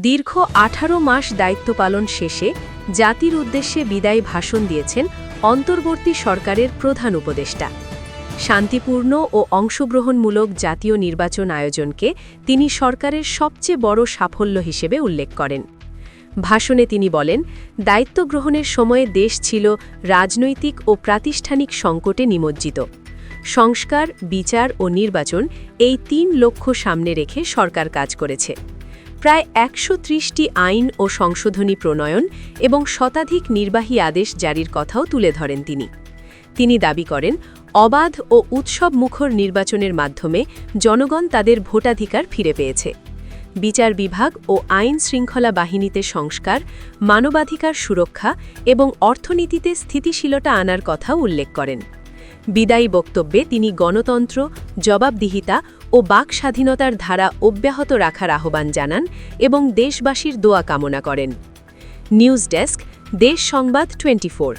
দীর্ঘ ১৮ মাস দায়িত্ব পালন শেষে জাতির উদ্দেশ্যে বিদায়ী ভাষণ দিয়েছেন অন্তর্বর্তী সরকারের প্রধান উপদেষ্টা। শান্তিপূর্ণ ও অংশগ্রহণমূলক জাতীয় নির্বাচন আয়োজনকে তিনি সরকারের সবচেয়ে বড় সাফল্য হিসেবে উল্লেখ করেন। ভাষণে তিনি বলেন, দায়িত্ব গ্রহণের সময়ে দেশ ছিল রাজনৈতিক ও প্রাতিষ্ঠানিক সংকটে নিমজ্জিত। সংস্কার, বিচার ও নির্বাচন এই ৩ লক্ষ্য সামনে রেখে সরকার কাজ করেছে। প্রায় ১৩০টি আইন ও সংশোধনী প্রণয়ন এবং শতাধিক নির্বাহী আদেশ জারির কথাও তুলে ধরেন তিনি দাবি করেন, অবাধ ও উৎসবমুখর নির্বাচনের মাধ্যমে জনগণ তাদের ভোটাধিকার ফিরে পেয়েছে। বিচার বিভাগ ও আইন শৃঙ্খলা বাহিনীতে সংস্কার, মানবাধিকার সুরক্ষা এবং অর্থনীতিতে স্থিতিশীলতা আনার কথাও উল্লেখ করেন। বিদায়ী বক্তব্যে তিনি গণতন্ত্র, জবাবদিহিতা ও বাক স্বাধীনতার ধারা অব্যাহত রাখার আহ্বান জানান এবং দেশবাসীর দোয়া কামনা করেন। নিউজ ডেস্ক, দেশ সংবাদ 24।